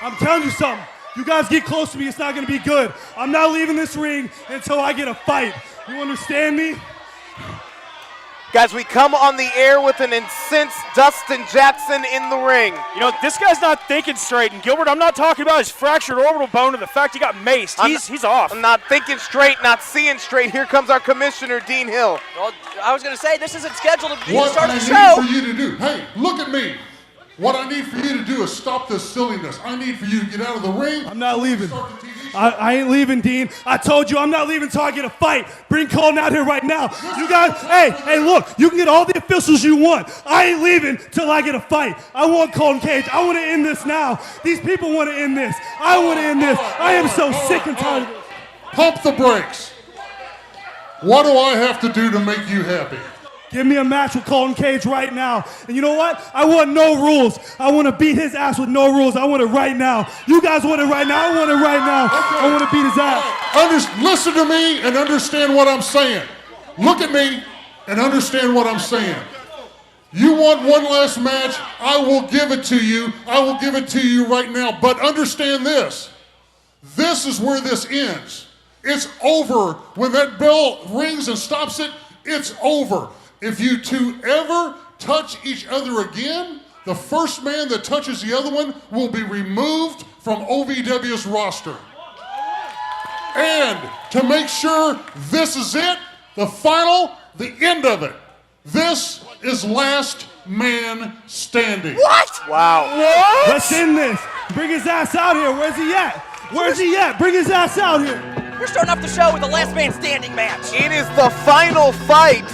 I'm telling you something. You guys get close to me, it's not going to be good. I'm not leaving this ring until I get a fight. You understand me? Guys, we come on the air with an incensed Dustin Jackson in the ring. You know, this guy's not thinking straight. And Gilbert, I'm not talking about his fractured orbital bone or the fact he got maced. He's off. I'm not thinking straight, not seeing straight. Here comes our commissioner, Dean Hill. Well, I was going to say, this isn't scheduled to be What the start I of the need show. for you to do, hey, look at me. What I need for you to do is stop this silliness. I need for you to get out of the ring. I'm not leaving. Start the TV show. I ain't leaving, Dean. I told you I'm not leaving until I get a fight. Bring Colton out here right now. You guys, hey, look, you can get all the officials you want. I ain't leaving till I get a fight. I want Colton Cage. I want to end this now. These people want to end this. I want to end this. I am so sick and tired of this. Pump the brakes. What do I have to do to make you happy? Give me a match with Colton Cage right now. And you know what? I want no rules. I want to beat his ass with no rules. I want it right now. You guys want it right now. I want it right now. Okay. I want to beat his ass. Listen to me and understand what I'm saying. Look at me and understand what I'm saying. You want one last match? I will give it to you. I will give it to you right now. But understand this. This is where this ends. It's over. When that bell rings and stops it, it's over. If you two ever touch each other again, the first man that touches the other one will be removed from OVW's roster. And to make sure this is it, the end of it, this is last man standing. What? Wow. What? Let's end this. Bring his ass out here. Where's he at? Where's he at? Bring his ass out here. We're starting off the show with a last man standing match. It is the final fight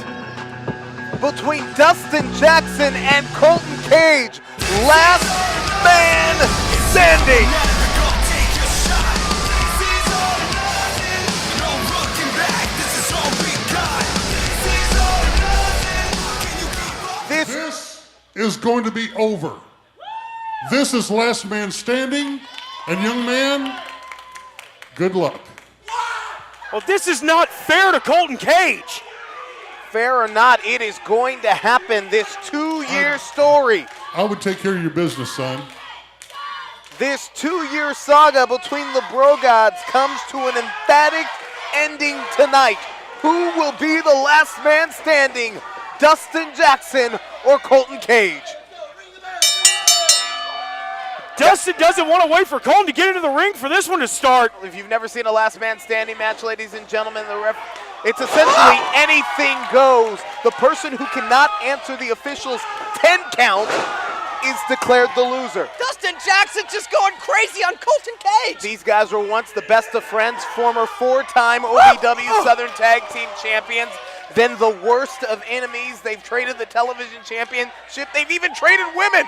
between Dustin Jackson and Colton Cage. Last man standing. This is going to be over. This is last man standing, and young man, good luck. Well, this is not fair to Colton Cage. Fair or not, it is going to happen. This 2-year story. I would take care of your business, son. This 2-year saga between the Bro Godz comes to an emphatic ending tonight. Who will be the last man standing? Dustin Jackson or Colton Cage? Dustin doesn't want to wait for Colton to get into the ring for this one to start. If you've never seen a last man standing match, ladies and gentlemen, it's essentially anything goes. The person who cannot answer the official's 10 count is declared the loser. Dustin Jackson just going crazy on Colton Cage. These guys were once the best of friends, former 4-time OVW Southern Tag Team champions, then the worst of enemies. They've traded the television championship. They've even traded women.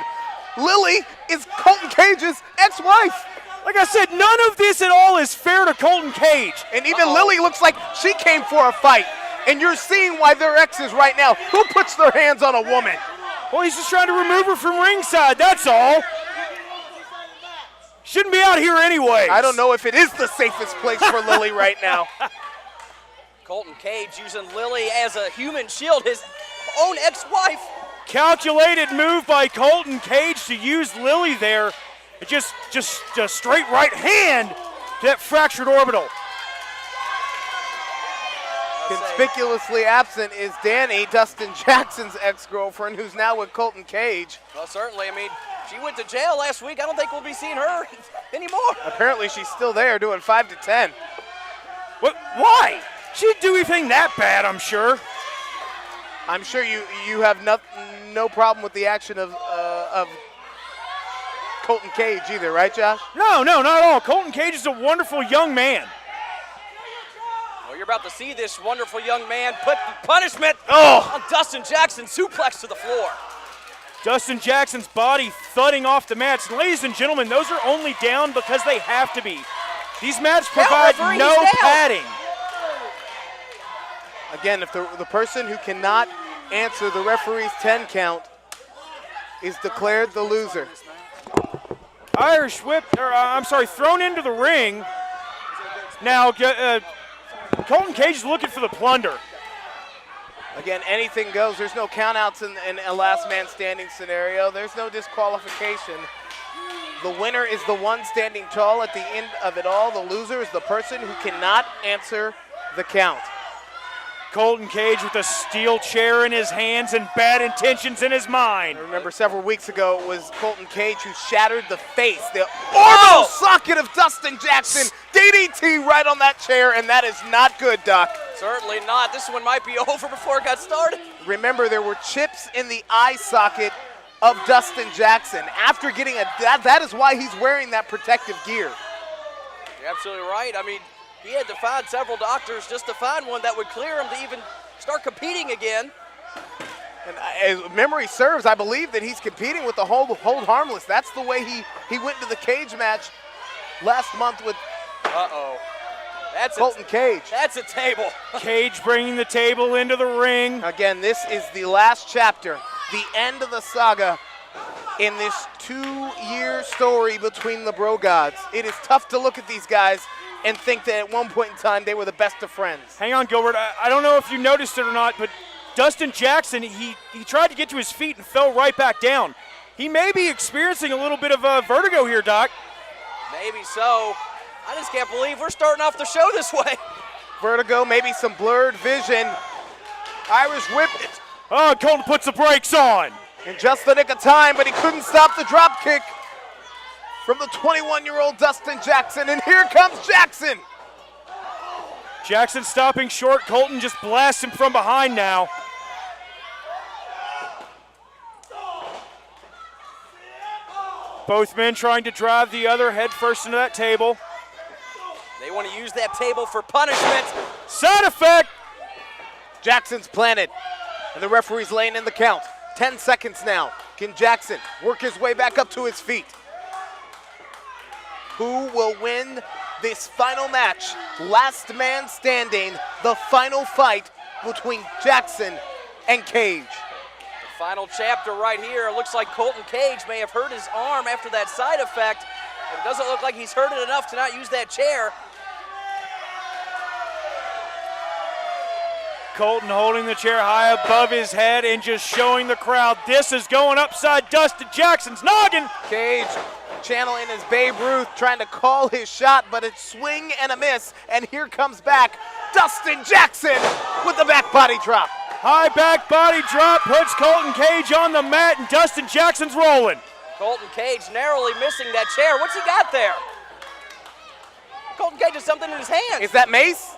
Lily is Colton Cage's ex-wife. Like I said, none of this at all is fair to Colton Cage. And even Lily looks like she came for a fight. And you're seeing why they're exes right now. Who puts their hands on a woman? Well, he's just trying to remove her from ringside, that's all. Shouldn't be out here anyway. I don't know if it is the safest place for Lily right now. Colton Cage using Lily as a human shield, his own ex-wife. Calculated move by Colton Cage to use Lily there. Just straight right hand to that fractured orbital. Conspicuously absent is Danny, Dustin Jackson's ex-girlfriend, who's now with Colton Cage. Well, certainly. I mean, she went to jail last week. I don't think we'll be seeing her anymore. Apparently she's still there doing 5 to 10. What? Why? She didn't do anything that bad, I'm sure. I'm sure you have no problem with the action of Colton Cage either, right, Josh? No, not at all. Colton Cage is a wonderful young man. Well, you're about to see this wonderful young man put punishment on Dustin Jackson, suplex to the floor. Dustin Jackson's body thudding off the mats. And ladies and gentlemen, those are only down because they have to be. These mats provide no padding. Again, if the person who cannot answer the referee's 10 count is declared the loser. Irish whip, thrown into the ring. Now, Colton Cage is looking for the plunder. Again, anything goes. There's no countouts in a last man standing scenario. There's no disqualification. The winner is the one standing tall at the end of it all. The loser is the person who cannot answer the count. Colton Cage with a steel chair in his hands and bad intentions in his mind. I remember several weeks ago it was Colton Cage who shattered the face, the orbital socket of Dustin Jackson. DDT right on that chair, and that is not good, Doc. Certainly not. This one might be over before it got started. Remember, there were chips in the eye socket of Dustin Jackson. After getting that is why he's wearing that protective gear. You're absolutely right. I mean, he had to find several doctors just to find one that would clear him to even start competing again. And as memory serves, I believe that he's competing with the hold harmless. That's the way he went into the cage match last month with Colton Cage. That's a table. Cage bringing the table into the ring. Again, this is the last chapter, the end of the saga in this 2-year story between the Bro Godz. It is tough to look at these guys and think that at one point in time they were the best of friends. Hang on, Gilbert. I don't know if you noticed it or not, but Dustin Jackson, he tried to get to his feet and fell right back down. He may be experiencing a little bit of vertigo here, Doc. Maybe so. I just can't believe we're starting off the show this way. Vertigo, maybe some blurred vision. Irish whip it. Oh, Colton puts the brakes on. In just the nick of time, but he couldn't stop the drop kick from the 21-year-old Dustin Jackson, and here comes Jackson. Jackson stopping short. Colton just blasts him from behind now. Both men trying to drive the other head first into that table. They want to use that table for punishment. Side effect. Jackson's planted, and the referee's laying in the count. 10 seconds now. Can Jackson work his way back up to his feet? Who will win this final match? Last man standing, the final fight between Jackson and Cage. The final chapter right here. It looks like Colton Cage may have hurt his arm after that side effect. It doesn't look like he's hurt it enough to not use that chair. Colton holding the chair high above his head and just showing the crowd this is going upside Dustin Jackson's noggin. Cage channeling his Babe Ruth, trying to call his shot, but it's swing and a miss. And here comes back Dustin Jackson with the back body drop. High back body drop puts Colton Cage on the mat, and Dustin Jackson's rolling. Colton Cage narrowly missing that chair. What's he got there? Colton Cage has something in his hand. Is that mace?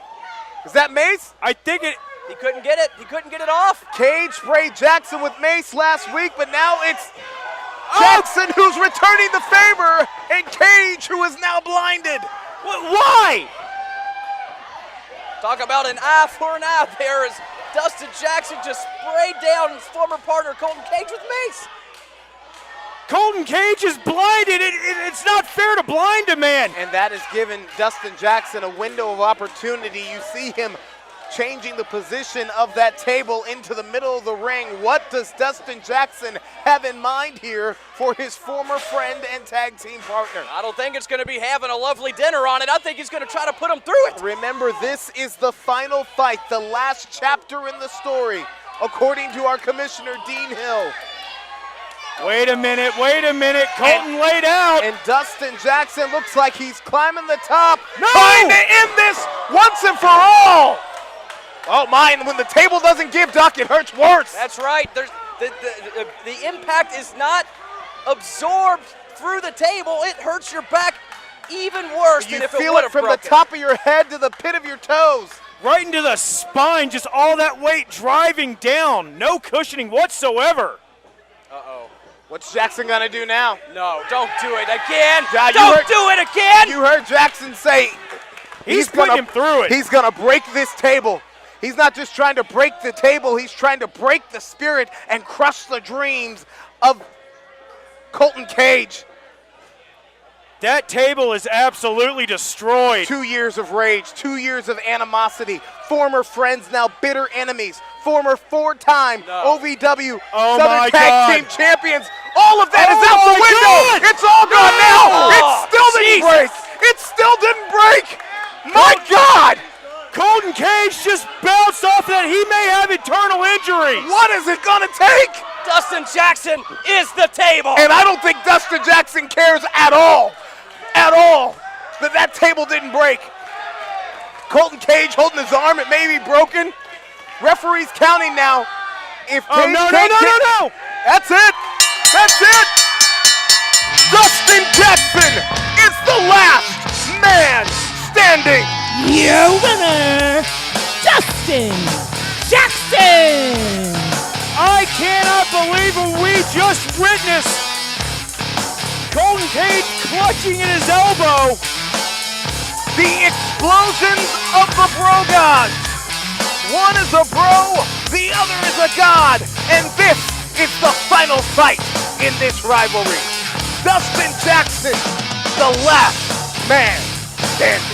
Is that mace? I think it. He couldn't get it. He couldn't get it off. Cage sprayed Jackson with mace last week, but now it's Jackson who's returning the favor, and Cage who is now blinded. Why? Talk about an eye for an eye there as Dustin Jackson just sprayed down his former partner Colton Cage with mace. Colton Cage is blinded. It's not fair to blind a man. And that has given Dustin Jackson a window of opportunity. You see him changing the position of that table into the middle of the ring. What does Dustin Jackson have in mind here for his former friend and tag team partner? I don't think it's going to be having a lovely dinner on it. I think he's going to try to put him through it. Remember, this is the final fight, the last chapter in the story, according to our commissioner, Dean Hill. Wait a minute. Colton laid out. And Dustin Jackson looks like he's climbing the top, No! trying to end this once and for all. Oh my, when the table doesn't give, Doc, it hurts worse. That's right. The impact is not absorbed through the table. It hurts your back even worse than if it feel would it have from broken. the top of your head to the pit of your toes. Right into the spine, just all that weight driving down. No cushioning whatsoever. Uh-oh. What's Jackson gonna do now? No, don't do it again. Yeah, Don't do it again. You heard Jackson say He's putting him through it. He's gonna break this table. He's not just trying to break the table, he's trying to break the spirit and crush the dreams of Colton Cage. That table is absolutely destroyed. 2 years of rage, 2 years of animosity, former friends, now bitter enemies, former four-time OVW Oh Southern my Tag God. Team Champions. All of that is Oh out the my window. God. It's all gone No. now. It still didn't break. It still didn't break. My God. Colton Cage just bounced off that. He may have internal injuries. What is it going to take? Dustin Jackson is the table. And I don't think Dustin Jackson cares at all that table didn't break. Colton Cage holding his arm. It may be broken. Referee's counting now. If Oh, Cage no. That's it. That's it. Dustin Jackson is the last man standing. Your winner, Dustin Jackson! I cannot believe what we just witnessed. Colton Cage clutching at his elbow. The explosions of the Bro Godz. One is a bro, the other is a god, and this is the final fight in this rivalry. Dustin Jackson, the last man standing.